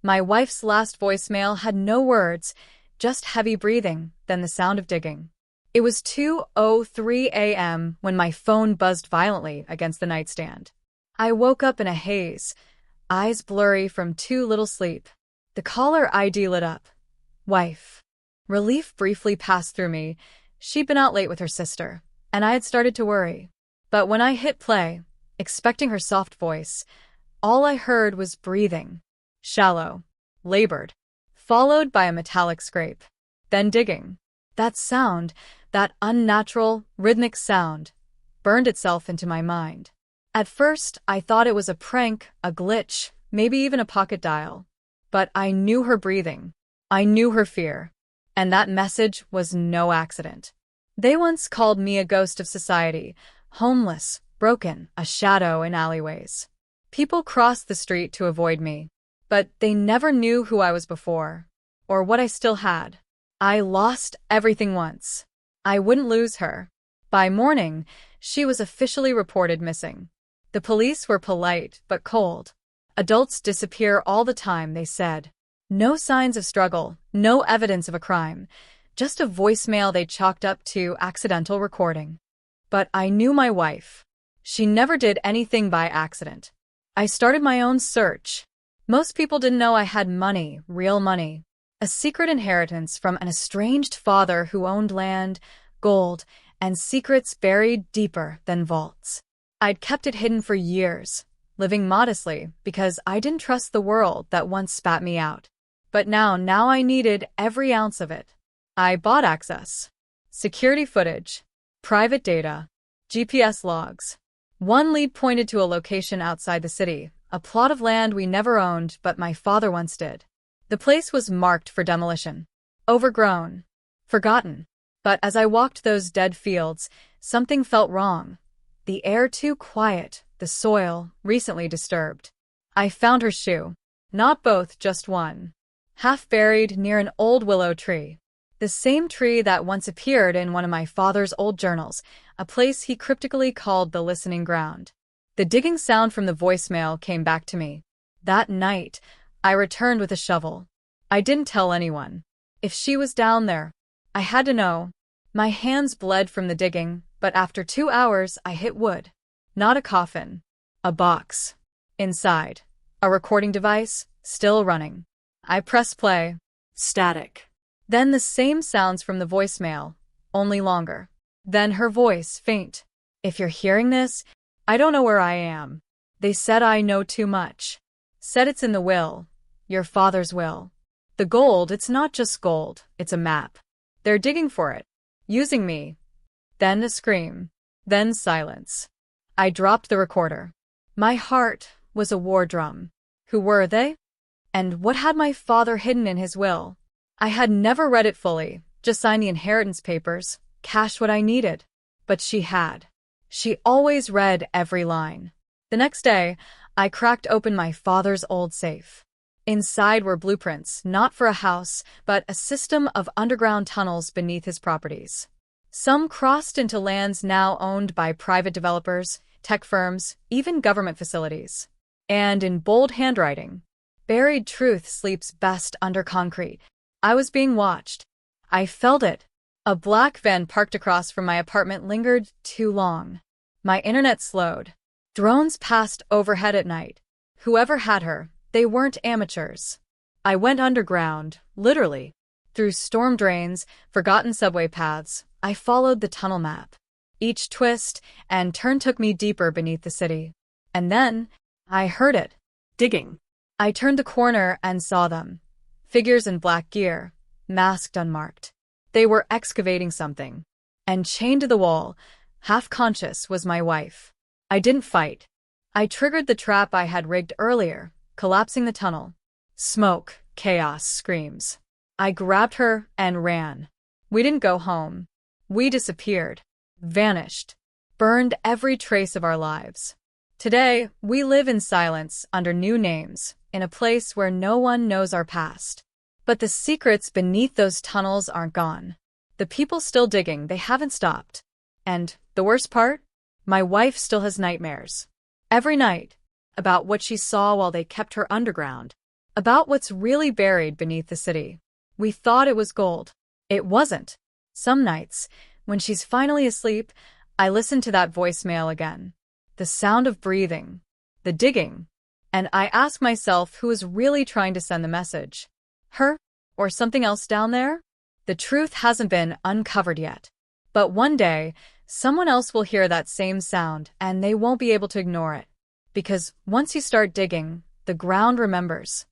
My wife's last voicemail had no words, just heavy breathing, then the sound of digging. It was 2:03 a.m. when my phone buzzed violently against the nightstand. I woke up in a haze, eyes blurry from too little sleep. The caller ID lit up. Wife. Relief briefly passed through me. She'd been out late with her sister, and I had started to worry. But when I hit play, expecting her soft voice, all I heard was breathing. Shallow, labored, followed by a metallic scrape. Then digging. That sound, that unnatural, rhythmic sound, burned itself into my mind. At first, I thought it was a prank, a glitch, maybe even a pocket dial. But I knew her breathing. I knew her fear. And that message was no accident. They once called me a ghost of society, homeless, broken, a shadow in alleyways. People crossed the street to avoid me, but they never knew who I was before, or what I still had. I lost everything once. I wouldn't lose her. By morning, she was officially reported missing. The police were polite but cold. Adults disappear all the time, they said. No signs of struggle, no evidence of a crime, just a voicemail they chalked up to accidental recording. But I knew my wife. She never did anything by accident. I started my own search. Most people didn't know I had money, real money. A secret inheritance from an estranged father who owned land, gold, and secrets buried deeper than vaults. I'd kept it hidden for years, living modestly because I didn't trust the world that once spat me out. But now I needed every ounce of it. I bought access. Security footage, private data, GPS logs. One lead pointed to a location outside the city, a plot of land we never owned but my father once did. The place was marked for demolition. Overgrown. Forgotten. But as I walked those dead fields, something felt wrong. The air too quiet, the soil recently disturbed. I found her shoe. Not both, just one. Half buried near an old willow tree. The same tree that once appeared in one of my father's old journals, a place he cryptically called the listening ground. The digging sound from the voicemail came back to me. That night, I returned with a shovel. I didn't tell anyone. If she was down there, I had to know. My hands bled from the digging, but after 2 hours I hit wood. Not a coffin. A box. Inside. A recording device, still running. I press play. Static. Then the same sounds from the voicemail, only longer. Then her voice, faint. If you're hearing this, I don't know where I am. They said I know too much. Said it's in the will. Your father's will. The gold, it's not just gold, it's a map. They're digging for it. Using me. Then a scream. Then silence. I dropped the recorder. My heart was a war drum. Who were they? And what had my father hidden in his will? I had never read it fully, just signed the inheritance papers, cashed what I needed. But she had. She always read every line. The next day, I cracked open my father's old safe. Inside were blueprints, not for a house, but a system of underground tunnels beneath his properties. Some crossed into lands now owned by private developers, tech firms, even government facilities. And in bold handwriting, buried truth sleeps best under concrete. I was being watched. I felt it. A black van parked across from my apartment lingered too long. My internet slowed. Drones passed overhead at night. Whoever had her, they weren't amateurs. I went underground, literally. Through storm drains, forgotten subway paths, I followed the tunnel map. Each twist and turn took me deeper beneath the city. And then, I heard it. Digging. I turned the corner and saw them. Figures in black gear, masked unmarked. They were excavating something. And chained to the wall, half conscious, was my wife. I didn't fight. I triggered the trap I had rigged earlier, collapsing the tunnel. Smoke, chaos, screams. I grabbed her and ran. We didn't go home. We disappeared. Vanished. Burned every trace of our lives. Today, we live in silence, under new names, in a place where no one knows our past. But the secrets beneath those tunnels aren't gone. The people still digging, they haven't stopped. And, the worst part? My wife still has nightmares. Every night. About what she saw while they kept her underground. about what's really buried beneath the city. We thought it was gold. It wasn't. Some nights, when she's finally asleep, I listen to that voicemail again. The sound of breathing, the digging, and I ask myself who is really trying to send the message. Her? Or something else down there? The truth hasn't been uncovered yet. But one day, someone else will hear that same sound and they won't be able to ignore it. Because once you start digging, the ground remembers.